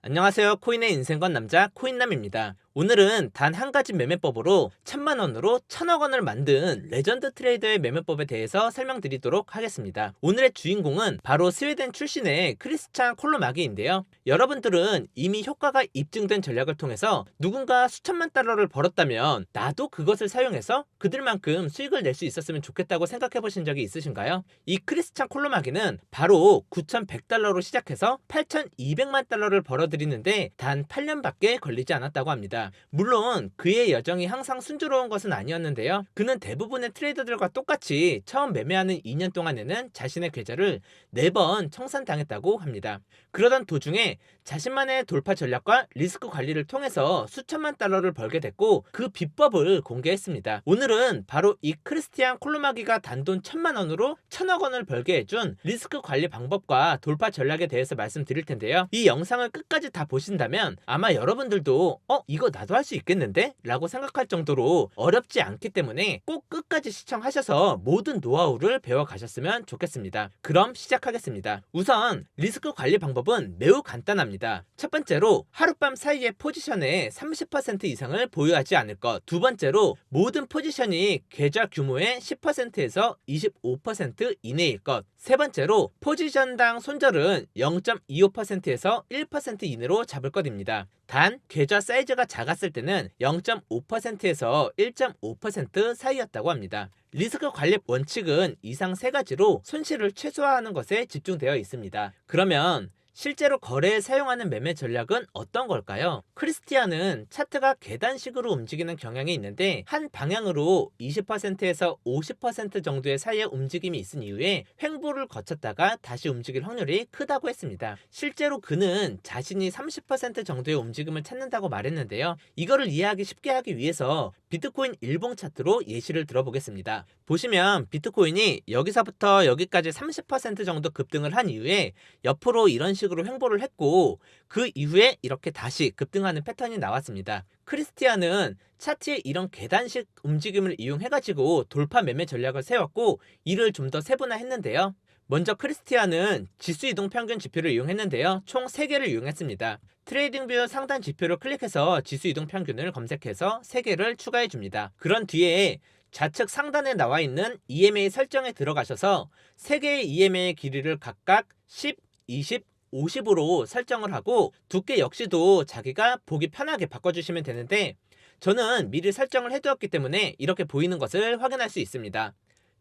안녕하세요. 코인의 인생 건 남자 코인남입니다. 오늘은 단 한 가지 매매법으로 1000만원으로 1000억원을 만든 레전드 트레이더의 매매법에 대해서 설명드리도록 하겠습니다. 오늘의 주인공은 바로 스웨덴 출신의 크리스찬 콜로마기인데요. 여러분들은 이미 효과가 입증된 전략을 통해서 누군가 수천만 달러를 벌었다면 나도 그것을 사용해서 그들만큼 수익을 낼 수 있었으면 좋겠다고 생각해 보신 적이 있으신가요? 이 크리스찬 콜로마기는 바로 9100달러로 시작해서 8200만 달러를 벌어들이는데 단 8년밖에 걸리지 않았다고 합니다. 물론 그의 여정이 항상 순조로운 것은 아니었는데요. 그는 대부분의 트레이더들과 똑같이 처음 매매하는 2년 동안에는 자신의 계좌를 4번 청산당했다고 합니다. 그러던 도중에 자신만의 돌파 전략과 리스크 관리를 통해서 수천만 달러를 벌게 됐고 그 비법을 공개했습니다. 오늘은 바로 이 크리스티안 콜로마기가 단돈 1000만원으로 1000억원을 벌게 해준 리스크 관리 방법과 돌파 전략에 대해서 말씀드릴 텐데요. 이 영상을 끝까지 다 보신다면 아마 여러분들도 이거 나도 할 수 있겠는데? 라고 생각할 정도로 어렵지 않기 때문에 꼭 끝까지 시청하셔서 모든 노하우를 배워가셨으면 좋겠습니다. 그럼 시작하겠습니다. 우선 리스크 관리 방법은 매우 간단합니다. 첫 번째로 하룻밤 사이의 포지션의 30% 이상을 보유하지 않을 것. 두 번째로 모든 포지션이 계좌 규모의 10%에서 25% 이내일 것. 세 번째로 포지션당 손절은 0.25%에서 1% 이내로 잡을 것입니다. 단 계좌 사이즈가 작았을 때는 0.5%에서 1.5% 사이였다고 합니다. 리스크 관리 원칙은 이상 세 가지로 손실을 최소화하는 것에 집중되어 있습니다. 그러면 실제로 거래에 사용하는 매매 전략은 어떤 걸까요? 크리스티안은 차트가 계단식으로 움직이는 경향이 있는데 한 방향으로 20%에서 50% 정도의 사이의 움직임이 있은 이후에 횡보를 거쳤다가 다시 움직일 확률이 크다고 했습니다. 실제로 그는 자신이 30% 정도의 움직임을 찾는다고 말했는데요. 이거를 이해하기 쉽게 하기 위해서 비트코인 일봉 차트로 예시를 들어보겠습니다. 보시면 비트코인이 여기서부터 여기까지 30% 정도 급등을 한 이후에 옆으로 이런 식으로 횡보를 했고 그 이후에 이렇게 다시 급등하는 패턴이 나왔습니다. 크리스티안은 차트의 이런 계단식 움직임을 이용해가지고 돌파 매매 전략을 세웠고 이를 좀 더 세분화했는데요. 먼저 크리스티안은 지수 이동 평균 지표를 이용했는데요. 총 3개를 이용했습니다. 트레이딩뷰 상단 지표를 클릭해서 지수 이동 평균을 검색해서 3개를 추가해 줍니다. 그런 뒤에 좌측 상단에 나와 있는 EMA 설정에 들어가셔서 3개의 EMA의 길이를 각각 10, 20, 50으로 설정을 하고 두께 역시도 자기가 보기 편하게 바꿔주시면 되는데 저는 미리 설정을 해두었기 때문에 이렇게 보이는 것을 확인할 수 있습니다.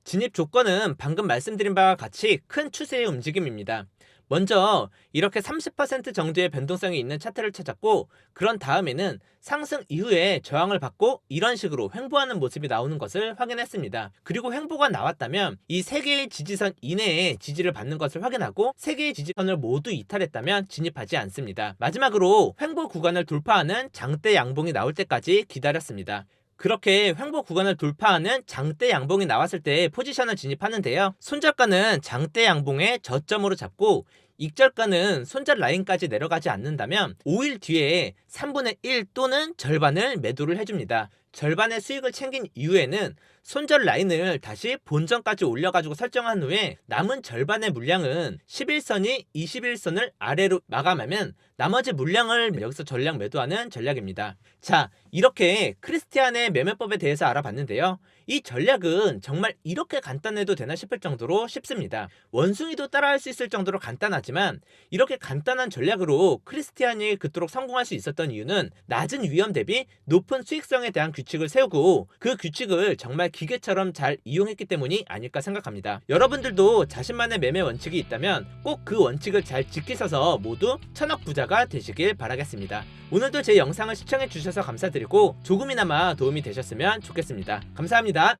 진입 조건은 방금 말씀드린 바와 같이 큰 추세의 움직임입니다. 먼저 이렇게 30% 정도의 변동성이 있는 차트를 찾았고 그런 다음에는 상승 이후에 저항을 받고 이런 식으로 횡보하는 모습이 나오는 것을 확인했습니다. 그리고 횡보가 나왔다면 이 3개의 지지선 이내에 지지를 받는 것을 확인하고 3개의 지지선을 모두 이탈했다면 진입하지 않습니다. 마지막으로 횡보 구간을 돌파하는 장대 양봉이 나올 때까지 기다렸습니다. 그렇게 횡보 구간을 돌파하는 장대 양봉이 나왔을 때 포지션을 진입하는데요. 손절가는 장대 양봉의 저점으로 잡고 익절가는 손절 라인까지 내려가지 않는다면 5일 뒤에 3분의 1 또는 절반을 매도를 해줍니다. 절반의 수익을 챙긴 이후에는 손절 라인을 다시 본전까지 올려가지고 설정한 후에 남은 절반의 물량은 11선이 21선을 아래로 마감하면 나머지 물량을 여기서 전량 매도하는 전략입니다. 자, 이렇게 크리스티안의 매매법에 대해서 알아봤는데요. 이 전략은 정말 이렇게 간단해도 되나 싶을 정도로 쉽습니다. 원숭이도 따라할 수 있을 정도로 간단하지만 이렇게 간단한 전략으로 크리스티안이 그토록 성공할 수 있었던 이유는 낮은 위험 대비 높은 수익성에 대한 규칙을 세우고 그 규칙을 정말 기계처럼 잘 이용했기 때문이 아닐까 생각합니다. 여러분들도 자신만의 매매 원칙이 있다면 꼭 그 원칙을 잘 지키셔서 모두 천억 부자가 되시길 바라겠습니다. 오늘도 제 영상을 시청해 주셔서 감사드리고 조금이나마 도움이 되셨으면 좋겠습니다. 감사합니다.